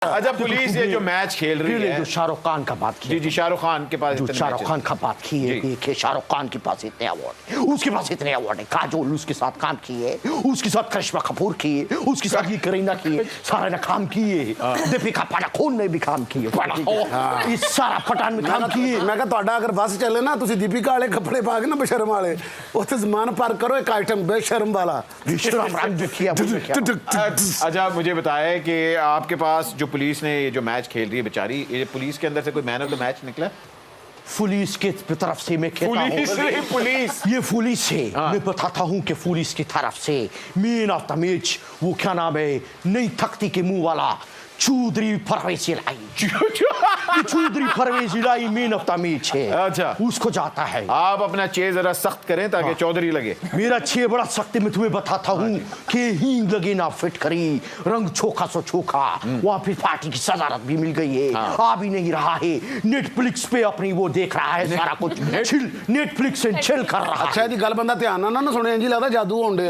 अच्छा पुलिस ये जो मैच खेल रही है, जो शाहरुख खान का बात किया, जी जी शाहरुख खान के पास जो शाहरुख खान का बात की है, देखिए शाहरुख खान के पास इतने अवार्ड, उसके पास इतने अवार्ड है, काजोल उसके साथ काम किए, उसके साथ करिश्मा कपूर किए, उसके साथ ये करीना किए, सारे ने काम किए, दीपिका पादुकोण ने भी काम किए, ये सारा पठान में काम किए। मैं कहा अगर बस चले ना तुसी दीपिका वाले कपड़े पा के ना बेशर्म वाले उत्थे ज़मान पार करो एक आइटम बेशर्म वाला बेशर्म रंग किया। अच्छा मुझे बताया कि आपके पास जो पुलिस ने ये जो मैच खेल रही है बेचारी, ये पुलिस के अंदर से कोई मैन ऑफ द मैच निकला? पुलिस के तरफ से मैं कहता हूँ, पुलिस ये पुलिस है, मैं बताता हूँ कि पुलिस की तरफ से मैन ऑफ द मैच वो क्या नाम है, नई तख्ती के मुंह वाला चौधरी परवेज इलाही, चौधरी परवेज इलाही मैन ऑफ द मैच है। अच्छा उसको जाता है। आप अपना चे जरा सख्त करें ताकि चौधरी लगे। मेरा चे बड़ा सख्त है, मैं तुम्हें बताता हूँ कि हींग लगे ना फिट करी, रंग छोका सो छोका, वहाँ फिर पार्टी की सदारत भी मिल गई है, आ भी नहीं रहा है, नेटफ्लिक्स पे अपनी वो देख रहा है सारा कुछ, चिल नेटफ्लिक्स से चिल कर रहा है। अच्छा जी गल बंदा ध्यान ना सुने जी लगता जादू होने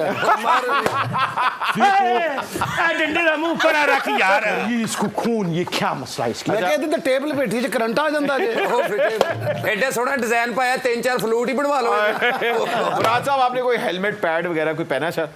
डंडे का मुंह पर रख यार, इसको खून, ये क्या मसला है इसका? मैं कहती तो टेबल बैठी करंट आ जाता जे एडा सोहना डिजाइन पाया, 3-4 फ्लूट ही बनवा लो। मुराद साहब आपने कोई हेलमेट पैड वगैरह कोई पहना सर?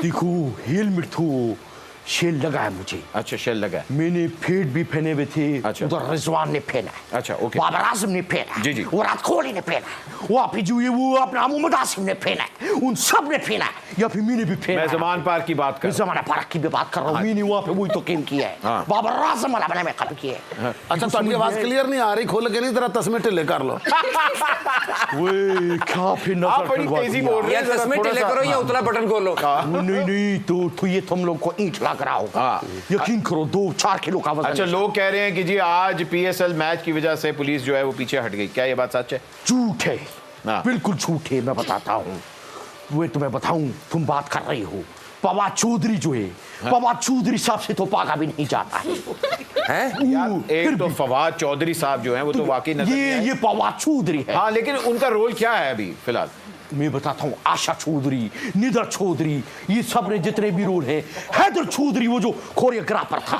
देखो हेलमेट तो शेल लगा है मुझे। अच्छा शेल लगा है। मैंने फेट भी पहने हुए थे। अच्छा। उधर रिजवान ने पहना है। अच्छा ओके। बाबर आजम ने पहना है। जी जी। विराट कोहली ने पहना है। वहाँ पे जो ये वो अपना मोहम्मद आसिम ने पहना है, उन सब ने पहना है, या फिर मैंने भी पहना है। मैं ज़मान पार्क की बात कर रहा हूँ। ज़मान पार्क की भी बात कर रहा हूँ। मैंने वहाँ पे वही तो किम किया है। बाबर आजम वाला मैंने मेकअप किया है। अच्छा तुम्हारी आवाज क्लियर नहीं आ रही, खोल के नहीं तेरा तस्मे ढिले कर लो। वे क्या फिर नजर आप बड़ी तेजी बोल रहे या हैं। तस्मे ढीले करो या उतला बटन खोलो। नहीं नहीं तो ये तुम लोग को ईंट लग रहा होगा। यकीन करो 2-4 किलो का वजन। अच्छा लोग कह रहे हैं कि जी आज पीएसएल मैच की वजह से पुलिस जो है वो पीछे हट गई, क्या ये बात सच है? झूठ है, बिल्कुल झूठ है। मैं बताता हूँ, वो तुम्हें बताऊं, तुम बात कर रही हो फवाद चौधरी जो है, फवाद चौधरी साहब से तो पागा भी नहीं जाता है। एक तो फवाद चौधरी साहब जो हैं वो तो वाकई नजर नहीं आए। ये फवाद चौधरी है। हाँ लेकिन उनका रोल क्या है अभी फिलहाल? मैं बताता हूँ, आशा चौधरी, निदा चौधरी, ये सब ने जितने भी रोल हैं, हैदर चौधरी वो जो कोरियोग्राफर था,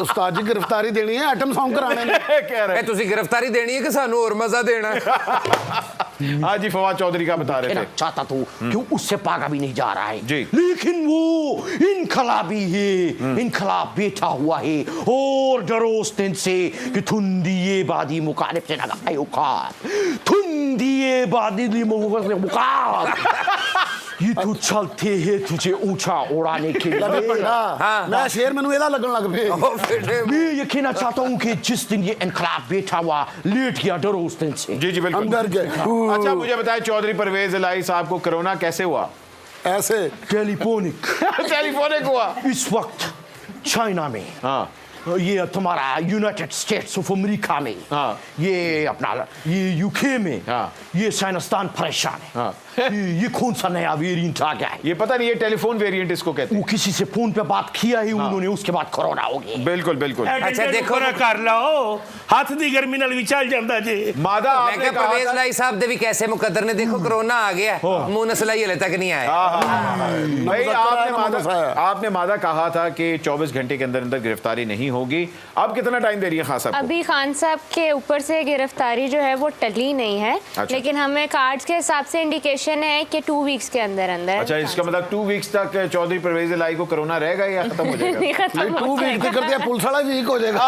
उस्ताद जी गिरफ्तारी देनी है आइटम सॉन्ग कराने में। कह रहे हैं तुसी गिरफ्तारी देनी है कि सानू और मजा देना है? हाँ जी फवाद चौधरी का बता रहे थे। चाहता तो कि उससे पागा भी नहीं जा रहा है जी। लेकिन वो इनकलाबी है, इनकलाब बैठा हुआ है और डरो उस दिन से कि थुंदिए बादी मुखालिफ से लगाए औकात, थुंदिए बादी मुखालिफ ये तू चलते है तुझे ऊंचा उड़ाने के लिए। मैं शेर मैनू एदा लगन लग पे। मैं ये कहना चाहता हूँ कि जिस दिन ये इनकलाब बैठा हुआ लेट गया डरो उस दिन से। जी जी बिल्कुल। अंदर गए। अच्छा मुझे बताएं चौधरी परवेज इलाही साहब को कोरोना कैसे हुआ? ऐसे टेलीफोनिक टेलीफोनिक हुआ इस वक्त चाइना में। हाँ ये तुम्हारा यूनाइटेड स्टेट्स ऑफ अमेरिका में। हाँ। ये अपना ये यूके में। हाँ। ये साइंसदान परेशान है। हाँ। ये कौन सा नया वेरिएंट आ गया है? ये पता नहीं, ये टेलीफोन वेरिएंट इसको कहते वो किसी से फोन पे बात किया ही उन्होंने, उसके बाद कोरोना हो गया। हैं। बिल्कुल बिल्कुल। अच्छा देखो ना कर लो, हाथ दी गर्मी नाल भी चल जांदा जी। मादा मैं आपने क्या कहा परवेज था लाई साहब दे भी कैसे मुकद्दर ने देखो कोरोना आ गया, मुंह नसलाई हले तक नहीं आया। भाई आपने मादा कहा था कि 24 घंटे के अंदर अंदर गिरफ्तारी नहीं होगी, अब कितना टाइम दे रही है खान साहब को? अभी खान साहब के ऊपर से गिरफ्तारी जो है वो टली नहीं है। अच्छा। लेकिन हमें कार्ड्स के हिसाब से इंडिकेशन है कि 2 वीक्स के अंदर अंदर। अच्छा इसका मतलब 2 वीक्स तक चौधरी परवेज इलाही को कोरोना रहेगा या खत्म हो जाएगा? नहीं, खत्म हो 2 वीक तक कर दिया पुलिस वाला वीक हो जाएगा।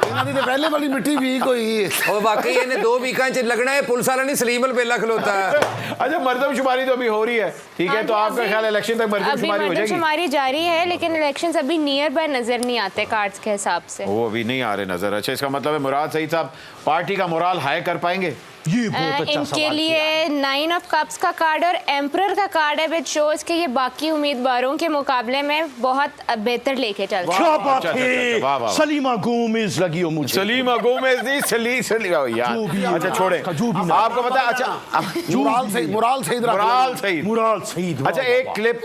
इन्हां दी ते पहले वाली मिट्टी वीक हुई। और वाकई इन्हें 2 वीकां च लगना है, पुलिस वाला नहीं सलीम अल बेला खलोता है। अच्छा मर्दमशुमारी तो अभी हो रही है, ठीक है, तो आपका ख्याल इलेक्शन तक मर्दमशुमारी हो जाएगी? मर्दमशुमारी जारी है लेकिन इलेक्शंस अभी नियर बाय नजर नहीं आते कार्ड्स के हिसाब से। वो अभी नहीं आ रहे नजर। अच्छा इसका मतलब है मुराद सईद साहब पार्टी का मोराल हाई कर पाएंगे? ये बहुत अच्छा इनके सवाल लिए 9 ऑफ कप्स का कार्ड और एम्परर का कार्ड है, विच शोज कि ये बाकी उम्मीदवारों के मुकाबले में बहुत बेहतर लेके चलते हैं। क्या बात अच्छा, है, वाह, वाह। सलीमा गोमेज लगी हो मुझे। सलीमा गोमेज नहीं सलीमा यार। अच्छा छोड़े, आपको पता है। अच्छा मुराल सईद मुराल सईद। अच्छा एक क्लिप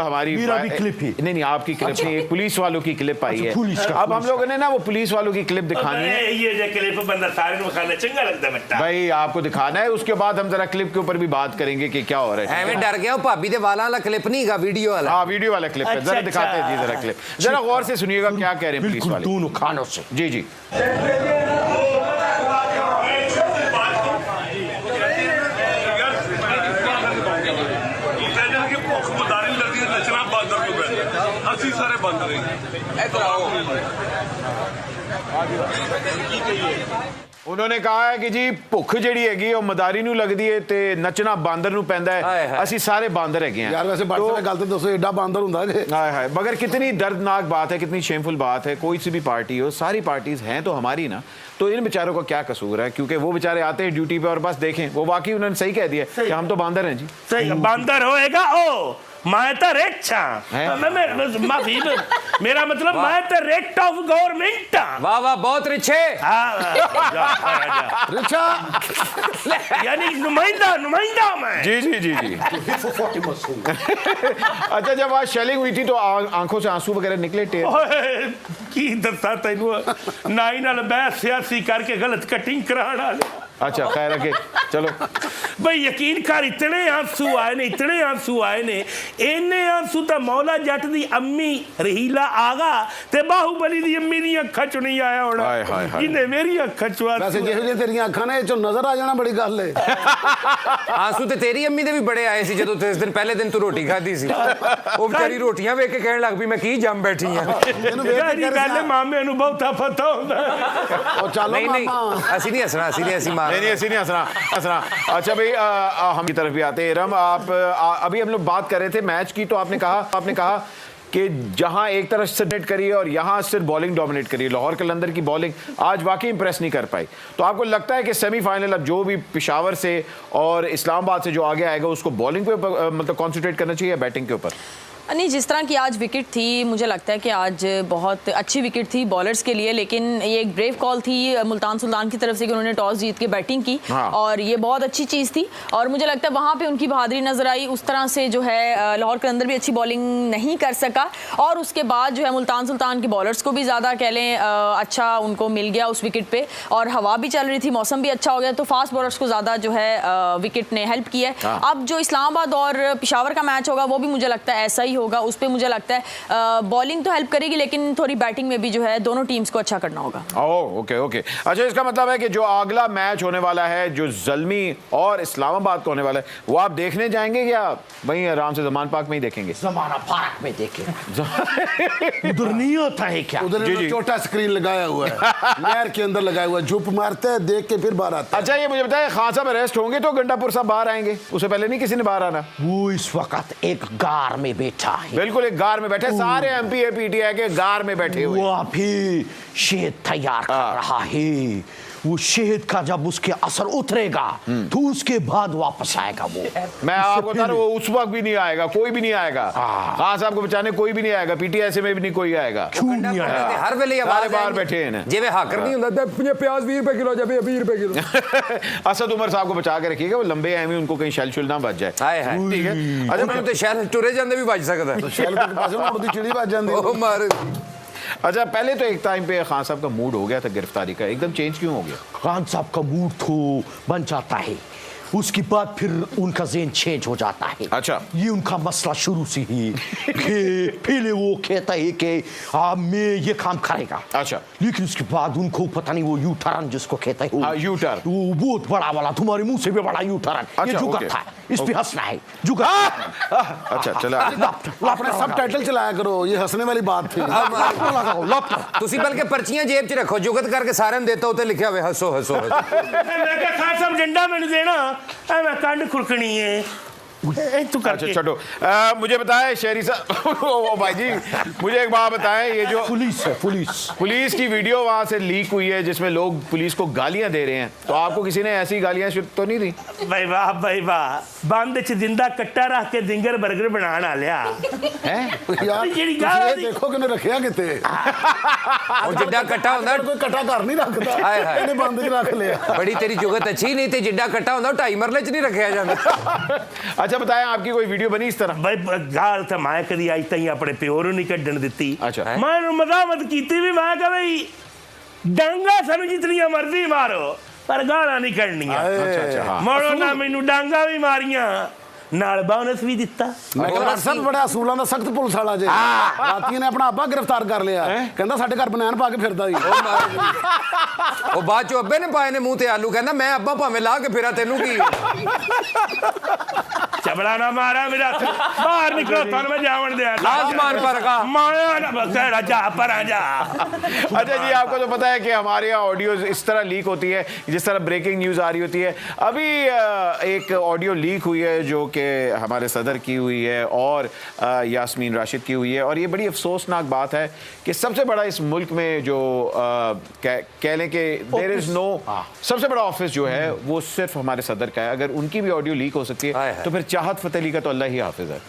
हमारी मेरा भी क्लिप है। नहीं नहीं आपकी क्लिप नहीं, एक पुलिस वालों की क्लिप आई है। अब हम लोगों ने ना वो पुलिस वालों की क्लिप दिखानी है। ये जे क्लिप बंदा सारे नु खाना चंगा लगदा बेटा भाई। आप आपको दिखाना है, उसके बाद हम जरा क्लिप के ऊपर भी बात करेंगे कि क्या हो रहा है। एवं डर गया भाभी दे वाला वाला क्लिप नहीं गा, वीडियो वाला। हाँ वीडियो वाला क्लिप है, अच्छा, जरा दिखाते हैं जी, जरा क्लिप जरा गौर से सुनिएगा क्या कह रहे हैं पुलिस बिल्कुल वाले। दोनों खानों से। जी जी ਅਸੀਂ ਸਾਰੇ ਬੰਦ ਰਹੇ ਇੱਧਰ ਆਓ उन्होंने कहा है कि जी भुख जिहड़ी हैगी ਉਹ ਮਦਾਰੀ ਨੂੰ ਲੱਗਦੀ ਹੈ ਤੇ ਨੱਚਣਾ ਬਾਂਦਰ ਨੂੰ ਪੈਂਦਾ ਹਾਏ ਹੈ, ਹਾਏ। ਅਸੀਂ ਸਾਰੇ ਬਾਂਦਰ ਹੈਗੇ हैं। यार वैसे बात से गल तो दसो एडा बांदर हुंदा कि हाय हाय, मगर कितनी दर्दनाक बात है, कितनी शेमफुल बात है। कोई सी भी पार्टी हो, सारी पार्टीज हैं तो हमारी ना, तो इन बेचारों का क्या कसूर है? क्योंकि वो बेचारे आते हैं ड्यूटी पे और बस देखें, वो वाकई उन्होंने सही कह दिया कि हम तो बांदर हैं जी। सही बंदर होएगा ओ मैं तो रिच हैं? मैं माफी मेरा मतलब मैं तो रेट ऑफ गवर्नमेंट वाह वाह बहुत रिछे। रिचा यानी नुमाइंदा नुमाइंदा मैं। जी जी जी जी अच्छा, जब आज शेलिंग हुई थी तो आंखों से आंसू वगैरह निकले टेर? ਓਏ ਕੀ ਦੱਸਾਂ ਤੈਨੂੰ ਨਾਈ ਨਾਲ ਬਹਿਸ ਸਿਆਸੀ ਕਰਕੇ ਗਲਤ ਕਟਿੰਗ ਕਰਾਉਣ ਵਾਲੇ। अच्छा खैर रखे, चलो ਬਈ ਯਕੀਨ ਕਰ ਇਤਨੇ ਆਂਸੂ ਆਏ ਨੇ, ਇਤਨੇ ਆਂਸੂ ਆਏ ਨੇ, ਇੰਨੇ ਆਂਸੂ ਤਾਂ ਮੌਲਾ ਜੱਟ ਦੀ ਅੰਮੀ ਰਹੀਲਾ ਆਗਾ ਤੇ ਬਾਹੂਬਲੀ ਦੀ ਅੰਮੀ ਦੀਆਂ ਅੱਖਾਂ ਚੋਂ ਨਹੀਂ ਆਇਆ ਹੋਣਾ, ਹਾਏ ਹਾਏ ਹਾਏ। ਜਿਹਨੇ ਮੇਰੀ ਅੱਖਾਂ ਚੋਂ वैसे ਆਂਸੂ ਜਿਹੋ ਜਿਹੇ ਤੇਰੀਆਂ ਅੱਖਾਂ ਨੇ ਇਹ ਚੋਂ ਨਜ਼ਰ ਆ ਜਾਣਾ ਬੜੀ ਗੱਲ ਏ। ਆਂਸੂ ਤੇ ਤੇਰੀ ਅੰਮੀ ਦੇ ਵੀ ਬੜੇ ਆਏ ਸੀ ਜਦੋਂ ਇਸ ਦਿਨ ਪਹਿਲੇ ਦਿਨ ਤੂੰ ਰੋਟੀ ਖਾਧੀ ਸੀ। ਉਹ ਵਿਚਾਰੀ ਰੋਟੀਆਂ ਵੇਖ ਕੇ ਕਹਿਣ ਲੱਗ ਪਈ ਮੈਂ ਕੀ ਜੰਮ ਬੈਠੀ ਆ। ਇਹਨੂੰ ਵੇਖ ਕੇ ਜਿਹੜੀ ਗੱਲ ਹੈ ਮਾਮੇ ਨੂੰ ਬਹੁਤਾ ਪਤਾ ਹੁੰਦਾ। ਉਹ ਚੱਲ ਨਹੀਂ ਨਹੀਂ ਮਾਮਾ ਅਸੀਂ ਨਹੀਂ ਹੱਸਣਾ, ਅਸੀਂ ਨਹੀਂ ਅਸੀਂ ਮਾਰ नहीं नहीं ऐसी नहीं हंसना हंसना। अच्छा भाई हम की तरफ भी आते हैं। इरम, आप अभी हम लोग बात कर रहे थे मैच की, तो आपने कहा कि जहां एक तरफ से नेट करी है और यहां सिर्फ बॉलिंग डोमिनेट करी है, लाहौर कलंदर की बॉलिंग आज वाकई इंप्रेस नहीं कर पाई। तो आपको लगता है कि सेमीफाइनल अब जो भी पेशावर से और इस्लामाबाद से जो आगे आएगा उसको बॉलिंग पे मतलब कॉन्सेंट्रेट करना चाहिए या बैटिंग के ऊपर? नहीं, जिस तरह की आज विकेट थी मुझे लगता है कि आज बहुत अच्छी विकेट थी बॉलर्स के लिए, लेकिन ये एक ब्रेव कॉल थी मुल्तान सुल्तान की तरफ से कि उन्होंने टॉस जीत के बैटिंग की। हाँ। और ये बहुत अच्छी चीज़ थी और मुझे लगता है वहाँ पे उनकी बहादुरी नजर आई। उस तरह से जो है लाहौर के अंदर भी अच्छी बॉलिंग नहीं कर सका और उसके बाद जो है मुल्तान सुल्तान के बॉलर्स को भी ज़्यादा कह लें अच्छा उनको मिल गया उस विकेट पे और हवा भी चल रही थी, मौसम भी अच्छा हो गया, तो फास्ट बॉलर्स को ज़्यादा जो है विकेट ने हेल्प किया है। अब जो इस्लामाबाद और पेशावर का मैच होगा वो भी मुझे लगता है ऐसा ही होगा। उस पर मुझे लगता है बॉलिंग तो हेल्प करेगी लेकिन थोड़ी बैटिंग में भी जो है दोनों टीम्स को अच्छा करना होगा। ओके ओके, अच्छा इसका मतलब है कि जो अगला मैच होने वाला है जो ज़ल्मी और इस्लामाबाद को होने वाला है वो आप देखने जाएंगे या वहीं आराम से ज़मान पार्क में ही देखेंगे? जमाना पार्क में देखे उधर नहीं होता है क्या? उधर जी, जी। छोटा स्क्रीन लगाया हुआ है, नहर के अंदर लगाया हुआ है, झुप मारते हैं देख के फिर बाहर आता है। अच्छा ये मुझे बताए, खान साहब अरेस्ट होंगे तो गंडापुर साहब बाहर आएंगे, उससे पहले नहीं किसी ने बाहर आना? वो इस वक्त एक गार में बैठा है, बिल्कुल एक गार में बैठे, सारे एमपी पीटीआई के गार में बैठे हुए। वो अभी शहद तैयार कर रहा है। वो शहद का जब उसके असर उतरेगा तो उसके बाद वापस आएगा वो। मैं आपको बता रहा हूं, वो उस वक्त भी नहीं आएगा, कोई भी नहीं आएगा। खान साहब को बचाने कोई भी नहीं आएगा, पीटीआई से में भी नहीं कोई आएगा। क्यों नहीं आएगा? हर वेले सारे आवाज बाहर बैठे हैं ना। जिवें हाकर नहीं ਹੁੰਦਾ ਤੇ प्याज 20 रुपए किलो जब 20 रुपए किलो। असद उमर साहब को बचा के रखिएगा, वो लंबे हैं, उनको कहीं शैल शुल ना बच जाए। हाय हाय ठीक है। अच्छा ਮੈਨੂੰ ਤੇ ਸ਼ਹਿਰ ਟੁਰੇ ਜਾਂਦੇ ਵੀ ਵੱਜ ਸਕਦਾ ਹੈ। शैल के पास में उड़ती चिड़ी बाज जाती है। ਉਹ ਮਾਰ अच्छा पहले तो एक टाइम पे खान साहब का मूड हो गया था गिरफ्तारी का, एकदम चेंज क्यों हो गया? खान साहब का मूड तो बन जाता है, उसके बाद फिर उनका ज़हन चेंज हो जाता है। अच्छा। ये उनका मसला शुरू से ही कि पहले वो कहता है कि मैं ये काम करेगा, अच्छा। लेकिन उसके बाद उनको पता नहीं वो यू टर्न जिसको कहता है हाँ, यू टर्न। वो बहुत बड़ा वाला, तुम्हारे मुंह से भी बड़ा यू टर्न। ये अच्छा, जुगत ओके। था, इस पे हंसना है, जुगत। अच्छा चला अपना सब टाइटल चलाया करो, ये हंसने वाली बात थी। ਤੁਸੀਂ ਬਲਕਿ ਪਰਚੀਆਂ ਜੇਬ 'ਚ ਰੱਖੋ, ਜੁਗਤ ਕਰਕੇ ਸਾਰਿਆਂ ਨੂੰ ਦੇਤਾ ਉੱਤੇ ਲਿਖਿਆ ਹੋਵੇ ਹੱਸੋ ਹੱਸੋ ਹੱਸੋ। ਮੈਂ ਕਿਹਾ ਖਾਨ ਸਾਹਿਬ ਡੰਡਾ ਮੈਨੂੰ ਦੇਣਾ ਐਵੇਂ ਕੰਡ ਖੁਰਕਣੀ ਹੈ तू अच्छा करके छोटो मुझे बताएं शेरी साहब ओ भाई जी मुझे एक बात बताएं, ये जो पुलिस है, पुलिस की वीडियो वहां से लीक हुई है जिसमें लोग पुलिस को गालियां दे रहे हैं, तो आपको किसी ने ऐसी गालियां तो नहीं दी? भाई वाह ਬੰਦ ਚ ਜਿੰਦਾ ਕੱਟਾ ਰੱਖ ਕੇ ਜ਼ਿੰਗਰ 버ਗਰ ਬਣਾਉਣ ਆ ਲਿਆ यार ਜਿਹੜੀ तुसी गाल ये दी- देखो कि रखिया किते ਉਹ ਜਿੱਡਾ ਕੱਟਾ ਹੁੰਦਾ कोई कटा घर नहीं रखता, हाय हाय। इन्हें बंद च रख लिया। ਬੜੀ ਤੇਰੀ ਜੁਗਤ ਅੱਛੀ ਨਹੀਂ ਤੇ ਜਿੱਡਾ ਕੱਟਾ ਹੁੰਦਾ ਉਹ 2.5 ਮਰਲੇ 'ਚ ਨਹੀਂ ਰੱਖਿਆ ਜਾਂਦਾ। अच्छा बताएं, आपकी कोई वीडियो बनी इस तरह? भाई गाल तो मैं कदी अज तई अपने प्यो नहीं कड्डन दित्ती। अच्छा। मैं मजामत की भी मैं कहा भाई डंगा सानू जितनियां मर्जी मारो पर गाला नहीं करनियां अच्छा अच्छा हाँ मोड़ो ना मैनू डांगा भी मारियां नाल बोनस भी दिता ਮੈਂ ਕਿਹਾ ਸਭ ਬੜਾ ਅਸੂਲਾਂ ਦਾ ਸਖਤ ਪੁਲਿਸ ਵਾਲਾ ਜੇ ਰਾਤੀਆਂ ਨੇ ਆਪਣਾ ਅੱਬਾ ਗ੍ਰਿਫਤਾਰ ਕਰ ਲਿਆ ਕਹਿੰਦਾ ਸਾਡੇ ਘਰ ਬਨਾਨ ਪਾ ਕੇ ਫਿਰਦਾ ਸੀ ਉਹ ਬਾਅਦ ਚੋਂ ਅੱਬੇ ਨੇ ਪਾਏ ਨੇ ਮੂੰਹ ਤੇ ਆਲੂ ਕਹਿੰਦਾ ਮੈਂ ਅੱਬਾ ਭਾਵੇਂ ਲਾ ਕੇ ਫਿਰਾਂ ਤੈਨੂੰ ਕੀ चबड़ा ना मारा मेरा बाहर निकलो थाने में जावन दे आसमान पर का माया ना बसेरा जा पर आ जा अच्छा जी आपको तो पता है कि हमारे यहाँ ऑडियो इस तरह लीक होती है जिस तरह ब्रेकिंग न्यूज़ आ रही होती है अभी एक ऑडियो लीक हुई है जो कि हमारे सदर की हुई है और यास्मीन राशिद की हुई है और ये बड़ी अफसोसनाक बात है कि सबसे बड़ा इस मुल्क में जो कह लें कि देयर इज़ नो सबसे बड़ा ऑफिस जो है वो सिर्फ हमारे सदर का है अगर उनकी भी ऑडियो लीक हो सकती है तो फिर चाहत फतेह अली का तो अल्लाह ही हाफिज है